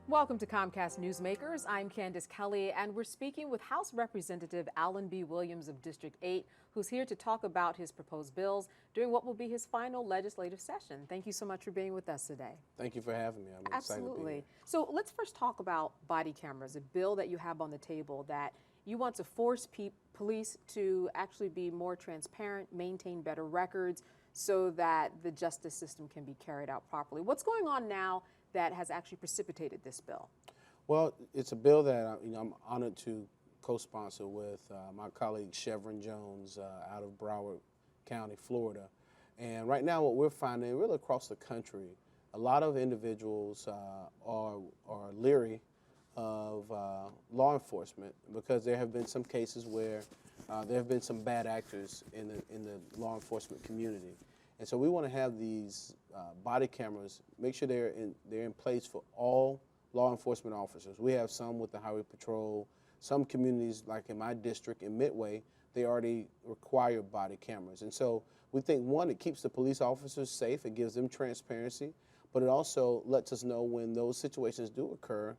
Welcome to Comcast Newsmakers. I'm Candace Kelly, and we're speaking with House Representative Alan B. Williams of District 8, who's here to talk about his proposed bills during what will be his final legislative session. Thank you so much for being with us today. Thank you for having me. I'm excited to be Absolutely. here. So let's first talk about body cameras, a bill that you have on the table that you want to force police to actually be more transparent, maintain better records so that the justice system can be carried out properly. What's going on now that has actually precipitated this bill? Well, it's a bill that I'm honored to co-sponsor with my colleague Chevron Jones out of Broward County, Florida. And right now what we're finding really across the country, a lot of individuals are leery of law enforcement because there have been some cases where there have been some bad actors in the law enforcement community. And so we want to have these body cameras, make sure they're in place for all law enforcement officers. We have some with the Highway Patrol. Some communities, like in my district in Midway, they already require body cameras. And so we think, one, it keeps the police officers safe, it gives them transparency, but it also lets us know when those situations do occur,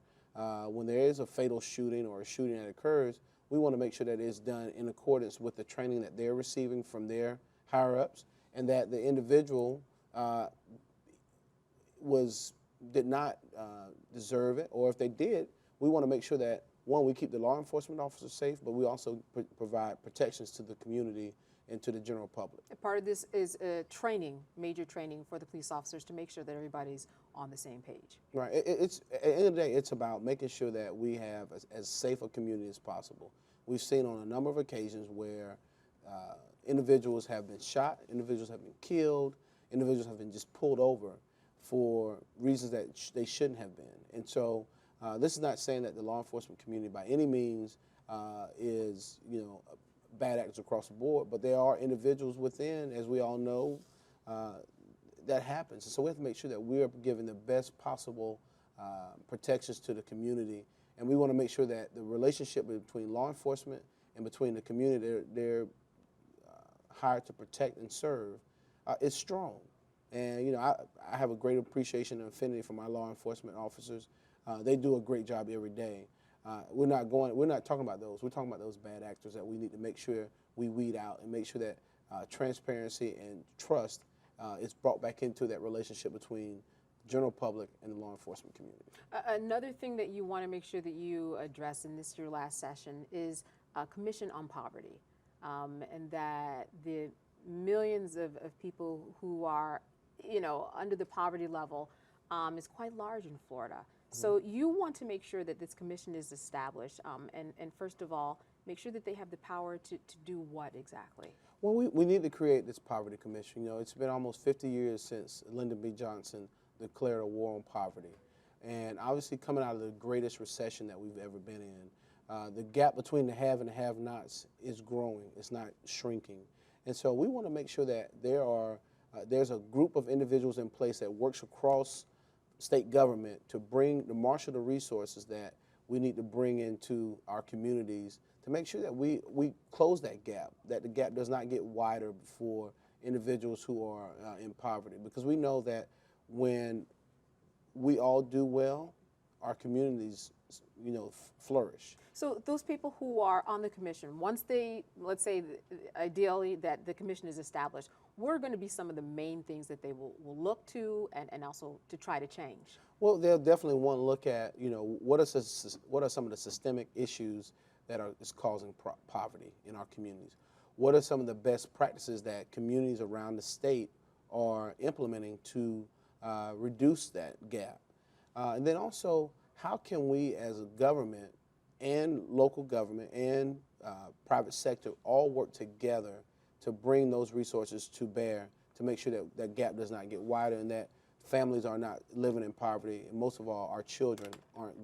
when there is a fatal shooting or a shooting that occurs, we want to make sure that it's done in accordance with the training that they're receiving from their higher-ups, and that the individual did not deserve it, or if they did, we want to make sure that, one, we keep the law enforcement officers safe, but we also provide protections to the community and to the general public. And part of this is training, major training for the police officers to make sure that everybody's on the same page. Right. It's at the end of the day, it's about making sure that we have as safe a community as possible. We've seen on a number of occasions where individuals have been shot, individuals have been killed, individuals have been just pulled over for reasons that they shouldn't have been. And so this is not saying that the law enforcement community by any means is, bad actors across the board, but there are individuals within, as we all know, that happens. And so we have to make sure that we're giving the best possible protections to the community, and we want to make sure that the relationship between law enforcement and between the community they're hired to protect and serve is strong. And I have a great appreciation and affinity for my law enforcement officers. They do a great job every day. We're not talking about those. We're talking about those bad actors that we need to make sure we weed out and make sure that transparency and trust is brought back into that relationship between the general public and the law enforcement community. Another thing that you want to make sure that you address in this your last session is a commission on poverty, and that the millions of people who are under the poverty level is quite large in Florida. So you want to make sure that this commission is established, and first of all, make sure that they have the power to do what exactly? Well, we need to create this poverty commission. It's been almost 50 years since Lyndon B. Johnson declared a war on poverty. And obviously coming out of the greatest recession that we've ever been in, the gap between the have and the have-nots is growing. It's not shrinking. And so we want to make sure that there's a group of individuals in place that works across state government to marshal the resources that we need to bring into our communities to make sure that we close that gap, that the gap does not get wider for individuals who are in poverty. Because we know that when we all do well, our communities, flourish. So those people who are on the commission, once they, let's say, ideally that the commission is established, what are going to be some of the main things that they will look to and also to try to change? Well, they'll definitely want to look at, what are some of the systemic issues that is causing poverty in our communities? What are some of the best practices that communities around the state are implementing to reduce that gap? And then also, how can we as a government and local government and private sector all work together to bring those resources to bear to make sure that that gap does not get wider and that families are not living in poverty, and most of all, our children aren't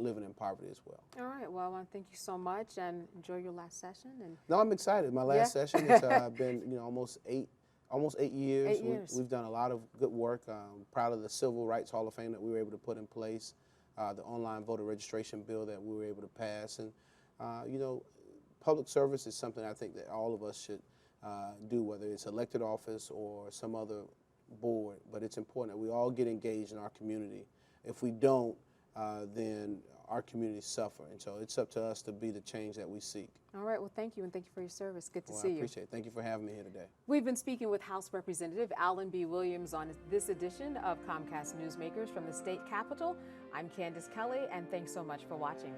living in poverty as well. All right. Well, I want to thank you so much and enjoy your last session. And no, I'm excited. My last session has been almost 8 years. 8 years. We've done a lot of good work. Proud of the Civil Rights Hall of Fame that we were able to put in place, the online voter registration bill that we were able to pass, and public service is something I think that all of us should do, whether it's elected office or some other board. But it's important that we all get engaged in our community If we don't, then our communities suffer. And so it's up to us to be the change that we seek. All right. Well, thank you, and thank you for your service. Good to Well, see I you. appreciate it. Thank you for having me here today. We've been speaking with House Representative Alan B. Williams on this edition of Comcast Newsmakers from the state capitol. I'm Candace Kelly, and thanks so much for watching.